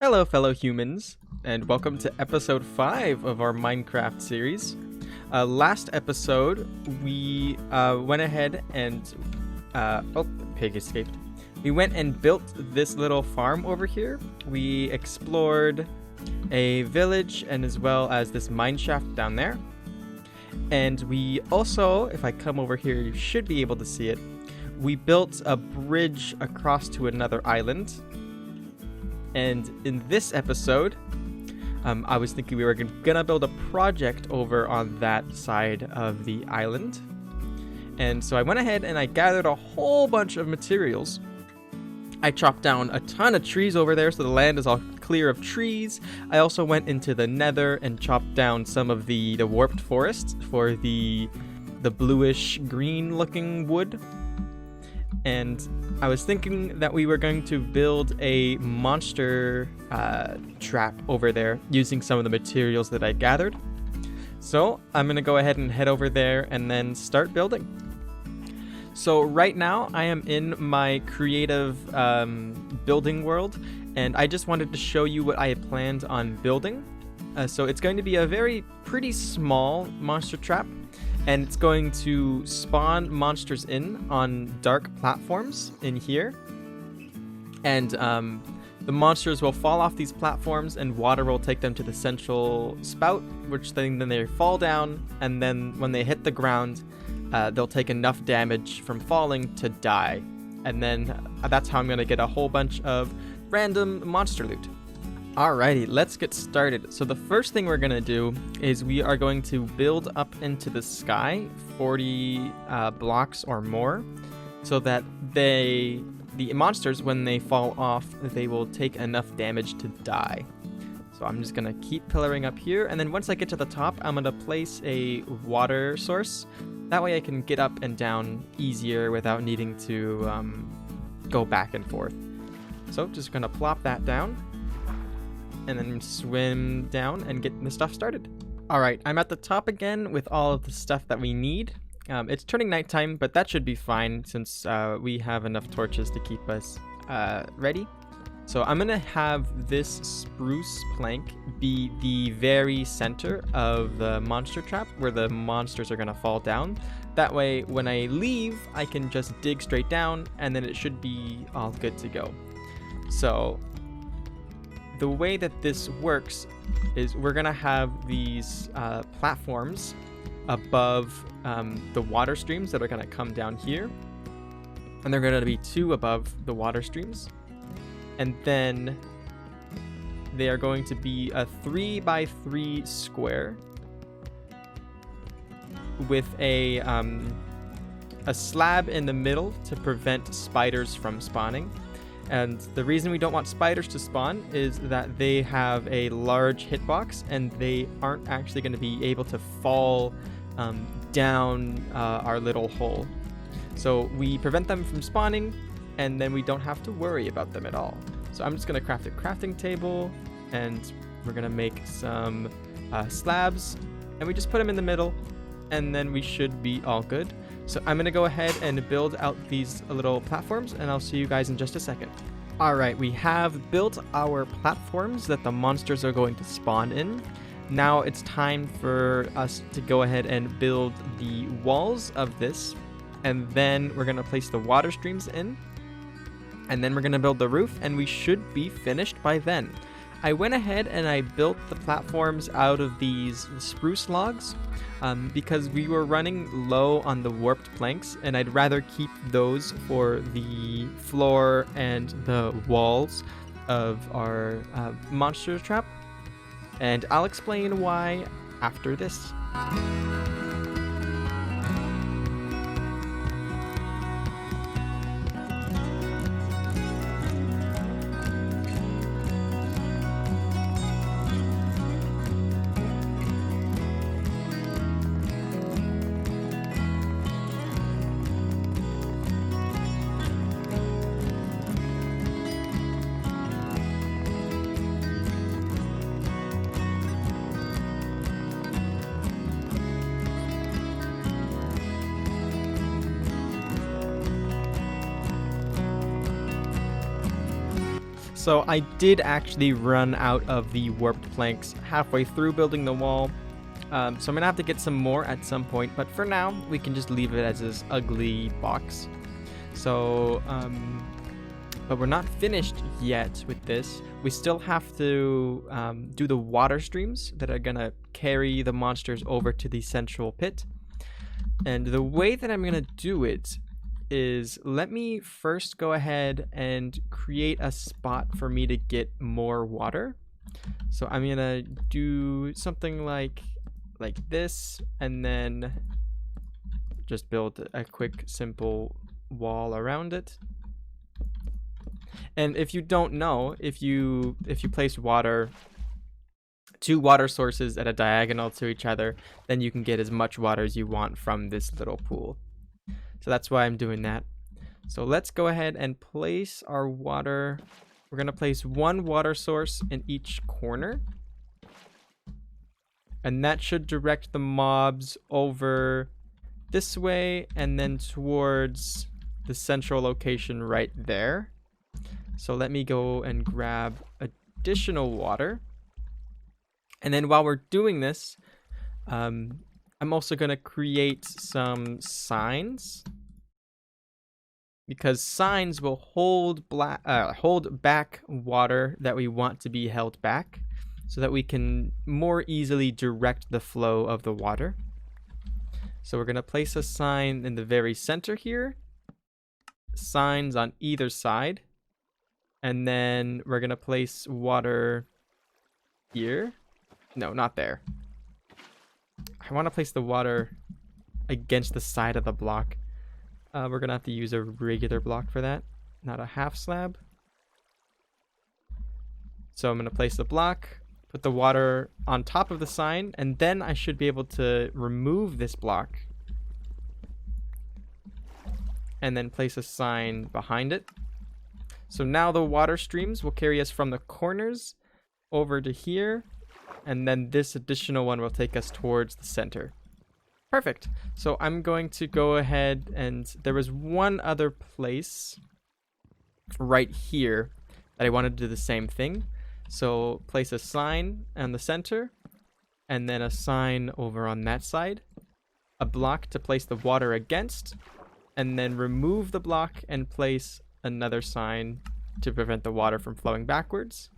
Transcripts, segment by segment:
Hello, fellow humans, and welcome to episode 5 of our Minecraft series. Last episode, we went ahead and. Oh, pig escaped. We went and built this little farm over here. We explored a village and as well as this mine shaft down there. And we also, if I come over here, you should be able to see it. We built a bridge across to another island. And in this episode, I was thinking we were gonna build a project over on that side of the island. And so I went ahead and I gathered a whole bunch of materials. I chopped down a ton of trees over there so the land is all clear of trees. I also went into the nether and chopped down some of the warped forest for the bluish green looking wood. And I was thinking that we were going to build a monster trap over there using some of the materials that I gathered. So I'm going to go ahead and head over there and then start building. So right now I am in my creative building world, and I just wanted to show you what I had planned on building. So it's going to be a pretty small monster trap. And it's going to spawn monsters in on dark platforms in here. And the monsters will fall off these platforms and water will take them to the central spout, which then they fall down. And then when they hit the ground, they'll take enough damage from falling to die. And then that's how I'm going to get a whole bunch of random monster loot. Alrighty, let's get started. So the first thing we're going to do is we are going to build up into the sky 40 blocks or more so that the monsters, when they fall off, they will take enough damage to die. So I'm just going to keep pillaring up here, and then once I get to the top, I'm going to place a water source. That way I can get up and down easier without needing to go back and forth. So just going to plop that down. And then swim down and get the stuff started. Alright, I'm at the top again with all of the stuff that we need. It's turning nighttime, but that should be fine since we have enough torches to keep us ready. So I'm going to have this spruce plank be the very center of the monster trap where the monsters are going to fall down. That way, when I leave, I can just dig straight down and then it should be all good to go. So the way that this works is we're going to have these platforms above the water streams that are going to come down here. And they're going to be 2 above the water streams. And then they are going to be a 3x3 square with a slab in the middle to prevent spiders from spawning. And the reason we don't want spiders to spawn is that they have a large hitbox and they aren't actually going to be able to fall down our little hole. So we prevent them from spawning and then we don't have to worry about them at all. So I'm just going to craft a crafting table and we're going to make some slabs and we just put them in the middle and then we should be all good. So I'm going to go ahead and build out these little platforms and I'll see you guys in just a second. Alright, we have built our platforms that the monsters are going to spawn in. Now it's time for us to go ahead and build the walls of this. And then we're going to place the water streams in. And then we're going to build the roof and we should be finished by then. I went ahead and I built the platforms out of these spruce logs because we were running low on the warped planks and I'd rather keep those for the floor and the walls of our monster trap. And I'll explain why after this. So I did actually run out of the warped planks halfway through building the wall. So I'm gonna have to get some more at some point, but for now we can just leave it as this ugly box. So, but we're not finished yet with this. We still have to do the water streams that are gonna carry the monsters over to the central pit. And the way that I'm gonna do it is, let me first go ahead and create a spot for me to get more water. So I'm gonna do something like this, and then just build a quick simple wall around it. And if you don't know, if you place two water sources at a diagonal to each other, then you can get as much water as you want from this little pool. So that's why I'm doing that. So let's go ahead and place our water. We're going to place one water source in each corner. And that should direct the mobs over this way and then towards the central location right there. So let me go and grab additional water. And then while we're doing this, I'm also going to create some signs, because signs will hold back water that we want to be held back, so that we can more easily direct the flow of the water. So we're going to place a sign in the very center here, signs on either side, and then we're going to place water here. No, not there. I want to place the water against the side of the block. We're going to have to use a regular block for that, not a half slab. So I'm going to place the block, put the water on top of the sign, and then I should be able to remove this block and then place a sign behind it. So now the water streams will carry us from the corners over to here, and then this additional one will take us towards the center. Perfect. So I'm going to go ahead, and there was one other place right here that I wanted to do the same thing. So place a sign on the center, and then a sign over on that side, a block to place the water against, and then remove the block and place another sign to prevent the water from flowing backwards.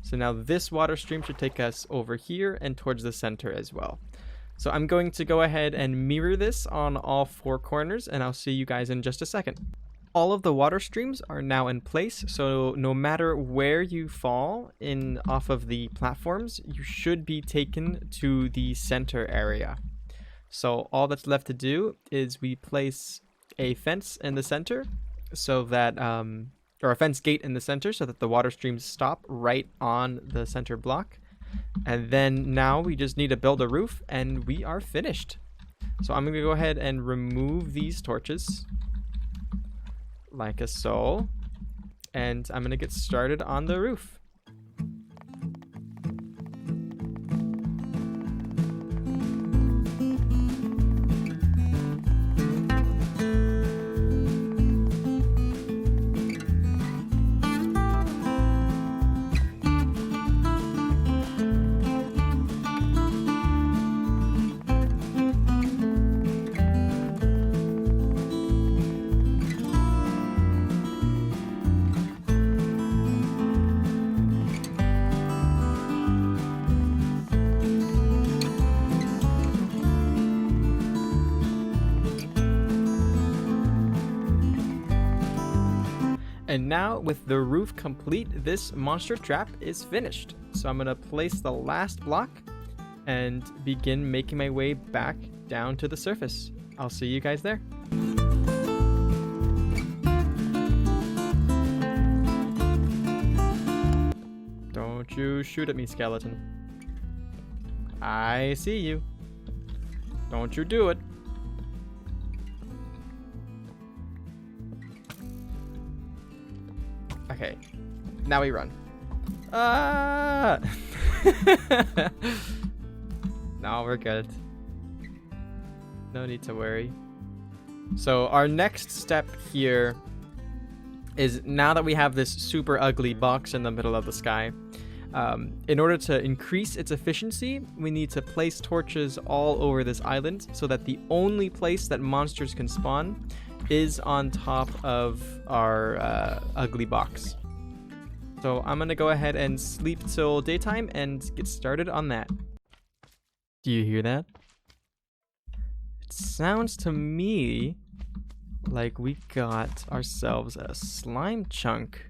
So now this water stream should take us over here and towards the center as well. So I'm going to go ahead and mirror this on all four corners, and I'll see you guys in just a second. All of the water streams are now in place, so no matter where you fall in off of the platforms, you should be taken to the center area. So all that's left to do is we place a fence in the center, so that or a fence gate in the center, so that the water streams stop right on the center block. And then now we just need to build a roof, and we are finished. So I'm going to go ahead and remove these torches like so, and I'm going to get started on the roof. And now, with the roof complete, this monster trap is finished. So I'm going to place the last block and begin making my way back down to the surface. I'll see you guys there. Don't you shoot at me, skeleton. I see you. Don't you do it. Okay, now we run. Ah! No, we're good. No need to worry. So our next step here is now that we have this super ugly box in the middle of the sky, in order to increase its efficiency, we need to place torches all over this island so that the only place that monsters can spawn is on top of our ugly box. So I'm gonna go ahead and sleep till daytime and get started on that. Do you hear that? It sounds to me like we got ourselves a slime chunk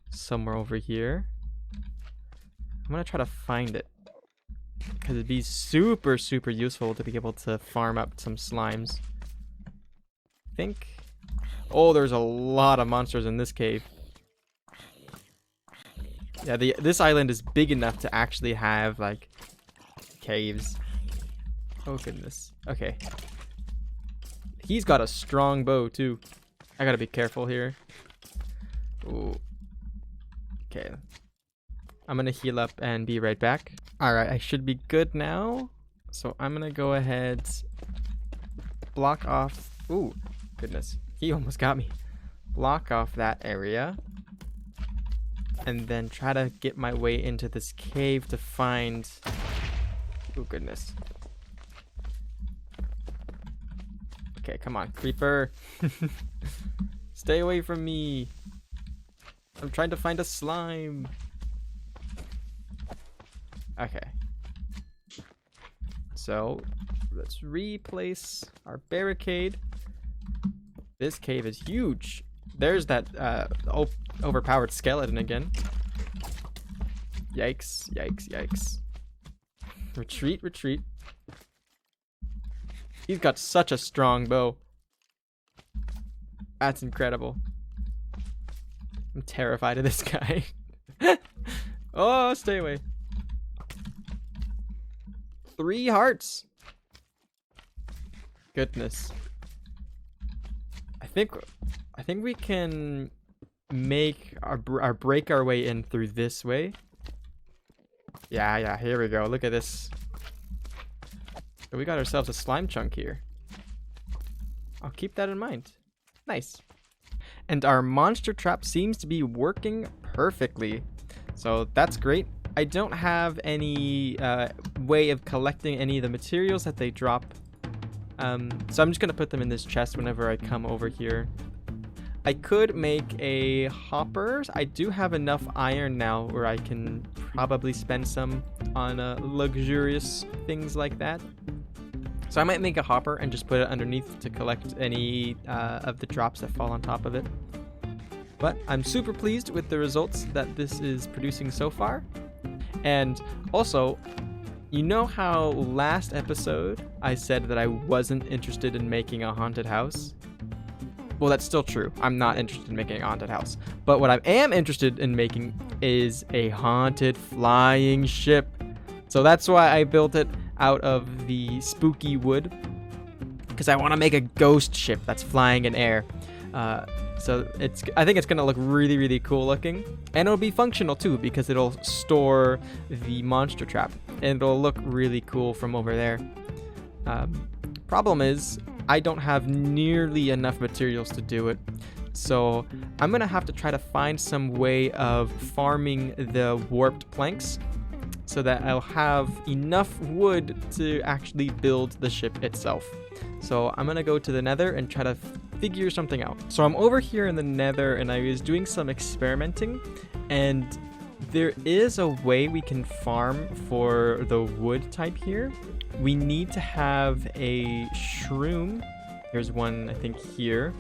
somewhere over here. I'm gonna try to find it because it'd be super useful to be able to farm up some slimes. I think. Oh, there's a lot of monsters in this cave. Yeah, this island is big enough to actually have like caves. Oh goodness. Okay. He's got a strong bow too. I gotta be careful here. Ooh. Okay. I'm gonna heal up and be right back. Alright, I should be good now. So I'm gonna go ahead, block off. Ooh, goodness. He almost got me. Block off that area. And then try to get my way into this cave to find... Oh, goodness. Okay, come on, creeper. Stay away from me. I'm trying to find a slime. Okay. So, let's replace our barricade. This cave is huge. There's that overpowered skeleton again. Yikes, yikes, yikes. Retreat, retreat. He's got such a strong bow. That's incredible. I'm terrified of this guy. Oh, stay away. 3 hearts. Goodness. I think we can make break our way in through this way. Yeah, here we go. Look at this. So we got ourselves a slime chunk here. I'll keep that in mind. Nice. And our monster trap seems to be working perfectly. So that's great. I don't have any way of collecting any of the materials that they drop. So I'm just going to put them in this chest whenever I come over here. I could make a hopper. I do have enough iron now where I can probably spend some on luxurious things like that. So I might make a hopper and just put it underneath to collect any of the drops that fall on top of it. But I'm super pleased with the results that this is producing so far. And also, you know how last episode I said that I wasn't interested in making a haunted house? Well, that's still true. I'm not interested in making a haunted house. But what I am interested in making is a haunted flying ship. So that's why I built it out of the spooky wood. Because I want to make a ghost ship that's flying in air. So I think it's going to look really cool looking. And it'll be functional too because it'll store the monster trap. And it'll look really cool from over there. Problem is, I don't have nearly enough materials to do it. So I'm going to have to try to find some way of farming the warped planks so that I'll have enough wood to actually build the ship itself. So I'm going to go to the nether and try to figure something out. So I'm over here in the nether and I was doing some experimenting, and there is a way we can farm for the wood type here. We need to have a shroom. There's one, I think, here.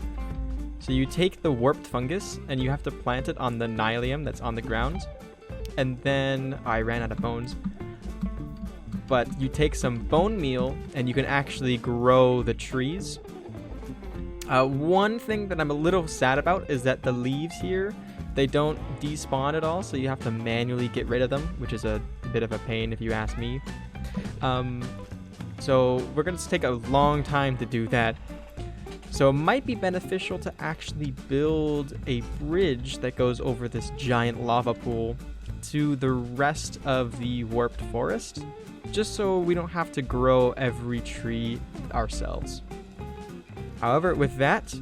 So you take the warped fungus and you have to plant it on the nylium that's on the ground. And then I ran out of bones. But you take some bone meal and you can actually grow the trees. One thing that I'm a little sad about is that the leaves here, they don't despawn at all, so you have to manually get rid of them, which is a bit of a pain if you ask me. So we're going to take a long time to do that. So it might be beneficial to actually build a bridge that goes over this giant lava pool to the rest of the warped forest, just so we don't have to grow every tree ourselves. However, with that,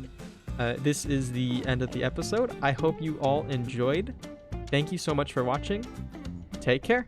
this is the end of the episode. I hope you all enjoyed. Thank you so much for watching. Take care.